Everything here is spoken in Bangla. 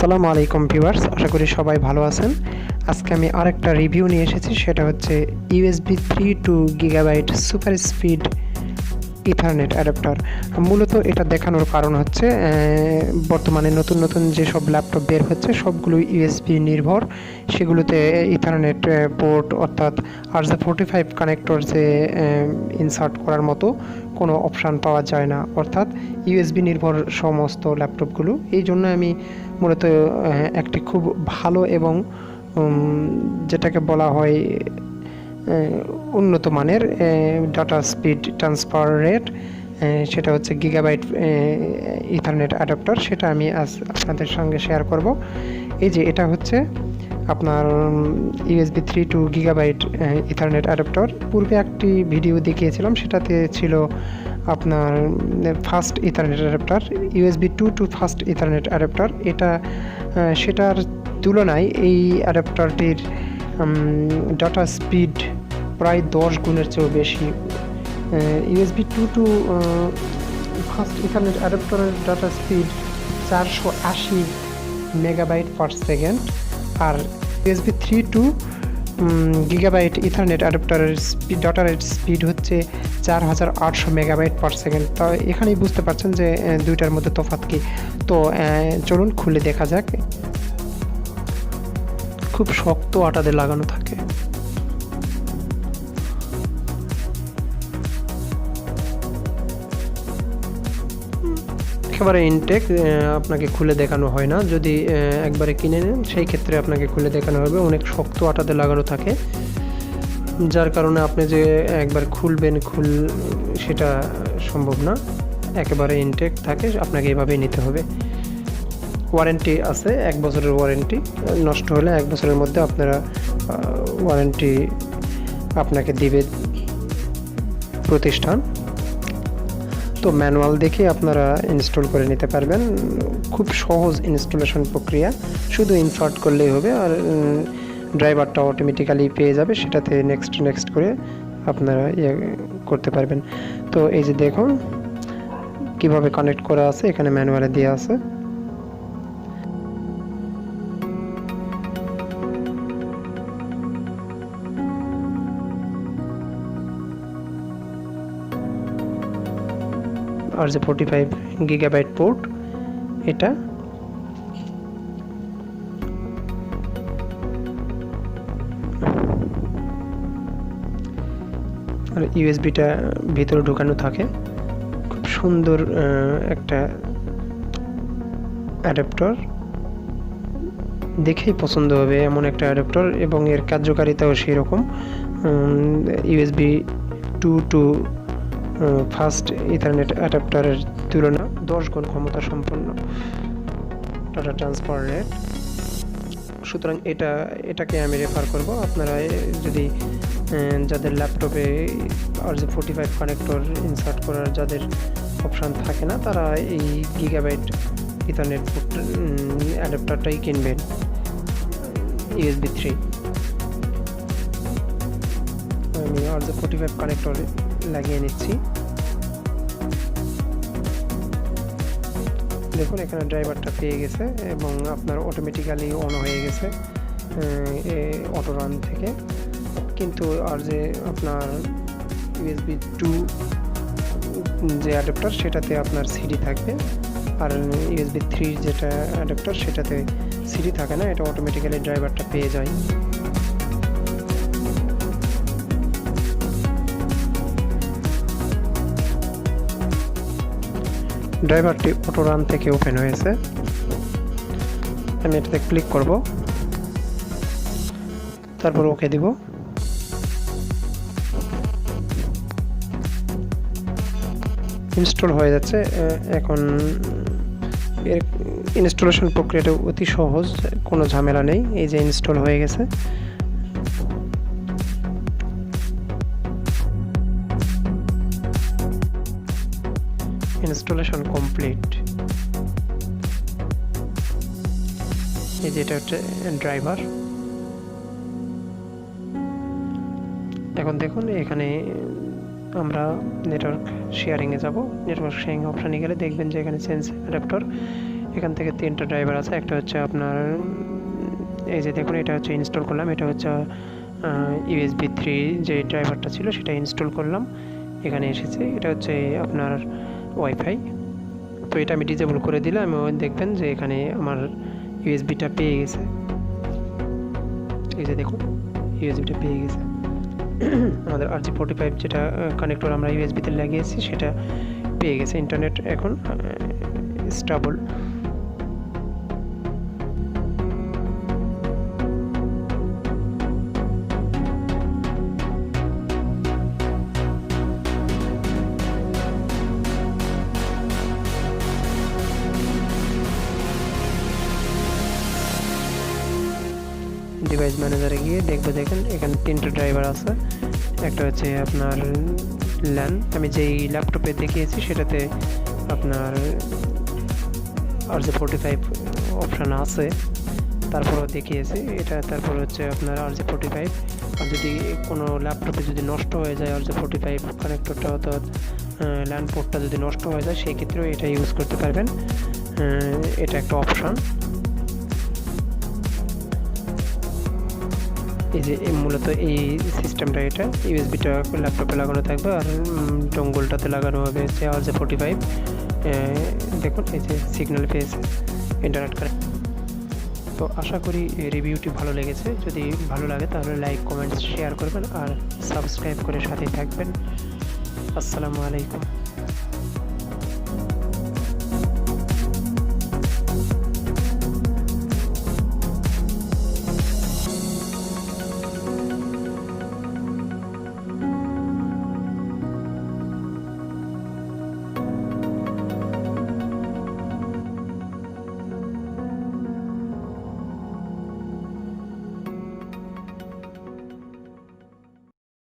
আসসালামু আলাইকুম ভিউয়ার্স, আশা করি সবাই ভালো আছেন। আজকে আমি আরেকটা রিভিউ নিয়ে এসেছি, সেটা হচ্ছে USB 3 to gigabyte super speed ethernet adapter. মূলত এটা দেখানোর কারণ হচ্ছে বর্তমানে নতুন নতুন যেসব ল্যাপটপ বের হচ্ছে সবগুলো ইউএসবি নির্ভর, সেগুলোতে ইথারনেট পোর্ট অর্থাৎ RJ45 কানেক্টর যে ইনসার্ট করার মতো কোনো অপশান পাওয়া যায় না, অর্থাৎ ইউএসবি নির্ভর সমস্ত ল্যাপটপগুলো। এই জন্য আমি মূলত একটি খুব ভালো এবং যেটাকে বলা হয় উন্নত মানের ডাটা স্পিড ট্রান্সফার রেট, সেটা হচ্ছে গিগাবাইট ইথারনেট অ্যাডাপ্টার, সেটা আমি আজ আপনাদের সঙ্গে শেয়ার করব। এই যে এটা হচ্ছে আপনার USB 3 to gigabyte ethernet adapter. পূর্বে একটি ভিডিও দেখিয়েছিলাম, সেটাতে ছিল আপনার fast ethernet adapter, USB 2 to fast ethernet adapter. এটা সেটার তুলনায় এই অ্যাডাপ্টারটির ডাটা স্পিড প্রায় 10 গুণের চেয়েও বেশি। ইউএসবি 2 টু ফাস্ট ইথারনেট অ্যাডাপ্টারের data speed 480 megabyte per second, আর ইউএসবি 3 টু গিগাবাইট ইথারনেট অ্যাডাপ্টারের ডাটার স্পিড হচ্ছে 4800 মেগাবাইট পার সেকেন্ড। তো এখানেই বুঝতে পারছেন যে দুইটার মধ্যে তফাৎ কি। তো চলুন খুলে দেখা যাক। খুব শক্ত আটাতে লাগানো থাকে। একেবারে ইনটেক, আপনাকে খুলে দেখানো হয় না। যদি একবারে কিনে নেন সেই ক্ষেত্রে আপনাকে খুলে দেখানো হবে। অনেক শক্ত আটাতে লাগানো থাকে, যার কারণে আপনি যে একবার খুলবেন সেটা সম্ভব না। একেবারে ইনটেক থাকে, আপনাকে এভাবেই নিতে হবে। ওয়ারেন্টি আছে 1 বছরের ওয়ারেন্টি। নষ্ট হলে 1 বছরের মধ্যে আপনারা ওয়ারেন্টি আপনাকে দিবে প্রতিষ্ঠান। তো ম্যানুয়াল দেখে আপনারা ইনস্টল করে নিতে পারবেন। খুব সহজ ইনস্টলেশন প্রক্রিয়া, শুধু ইনসার্ট করলেই হবে, আর ড্রাইভারটা অটোমেটিক্যালি পেয়ে যাবে, সেটাতে নেক্সট করে আপনারা করতে পারবেন। তো এই যে দেখুন কিভাবে কানেক্ট করা আছে, এখানে ম্যানুয়ালে দেওয়া আছে। RJ45 গিগাবাইট পোর্ট এটা। আর ইউএসবিটা ভিতরে ঢোকানো থাকে। খুব সুন্দর একটা অ্যাডাপ্টার, দেখেই পছন্দ হবে এমন একটা অ্যাডাপ্টার, এবং এর কার্যকারিতাও সেই রকম। ইউএসবি 2 টু ফাস্ট ইথারনেট অ্যাডাপ্টারের তুলনা 10 গুণ ক্ষমতা সম্পন্ন ডাটা ট্রান্সফার রেট। সুতরাং এটাকে আমি রেফার করব। আপনারা যদি যাদের ল্যাপটপে RJ45 কানেক্টর ইনসার্ট করার যাদের অপশান থাকে না, তারা এই গিগাবাইট ইথারনেট অ্যাডাপ্টারটাই কিনবেন, ইউএসবি 3। আমি RJ45 কানেক্টর লাগিয়ে নিচ্ছি। দেখুন এখানে ড্রাইভারটা পেয়ে গেছে এবং আপনার অটোমেটিক্যালি অন হয়ে গেছে অটো রান থেকে। কিন্তু আর যে আপনার ইউএসবি 2 যে অ্যাডাপ্টার, সেটাতে আপনার সিডি থাকবে, আর ইউএসবি 3 যেটা অ্যাডাপ্টার সেটাতে সিডি থাকে না, এটা অটোমেটিক্যালি ড্রাইভারটা পেয়ে যায়। ড্রাইভারটি অটো রান থেকে ওপেন হয়েছে। আমি এটাতে ক্লিক করব, তারপর ওকে দিব। ইনস্টল হয়ে যাচ্ছে। এখন এর ইনস্টলেশন প্রক্রিয়াটা অতি সহজ, কোনো ঝামেলা নেই। এই যে ইনস্টল হয়ে গেছে। Installation complete. এই যে এটা হচ্ছে ড্রাইভার। এখন দেখুন এখানে আমরা নেটওয়ার্ক শেয়ারিংয়ে যাব। নেটওয়ার্ক শেয়ারিং অপশানে গেলে দেখবেন যে এখানে চেঞ্জ অ্যাডাপ্টার, এখান থেকে 3টা ড্রাইভার আছে। একটা হচ্ছে আপনার এই যে দেখুন, এটা হচ্ছে ইনস্টল করলাম। এটা হচ্ছে USB 3 যে ড্রাইভারটা ছিল সেটা ইনস্টল করলাম, এখানে এসেছে। এটা হচ্ছে আপনার ওয়াইফাই। তো এটা আমি ডিসেবল করে দিলাম এবং দেখবেন যে এখানে আমার ইউএসবিটা পেয়ে গেছে। এই যে দেখুন, ইউএসবিটা পেয়ে গেছে। আমাদের RJ45 যেটা কানেক্টর আমরা ইউএসবিতে লাগিয়েছি সেটা পেয়ে গেছে। ইন্টারনেট এখন স্টেবল। ডিভাইস ম্যানেজারে গিয়ে দেখবো, দেখেন এখানে 3টা ড্রাইভার আছে। একটা হচ্ছে আপনার ল্যান, আমি যেই ল্যাপটপে দেখিয়েছি সেটাতে আপনার RJ45 অপশান আছে, তারপরও দেখিয়েছি এটা। তারপর হচ্ছে আপনার RJ45, আর যদি কোনো ল্যাপটপে যদি নষ্ট হয়ে যায় RJ45 কানেক্টরটা, অর্থাৎ ল্যান পোর্টটা যদি নষ্ট হয়ে যায় সেই ক্ষেত্রেও এটা ইউজ করতে পারবেন। এটা একটা অপশান। এই যে মূলত এই সিস্টেমটা, এটা ইউএসবিটা ল্যাপটপে লাগানো থাকবে আর ডঙ্গলটাতে লাগানো হবে হচ্ছে RJ45। দেখুন এই যে সিগন্যাল পেয়েছে ইন্টারনেট কানেক্ট। তো আশা করি রিভিউটি ভালো লেগেছে। যদি ভালো লাগে তাহলে লাইক, কমেন্টস, শেয়ার করবেন আর সাবস্ক্রাইব করে সাথেই থাকবেন। আসসালামু আলাইকুম।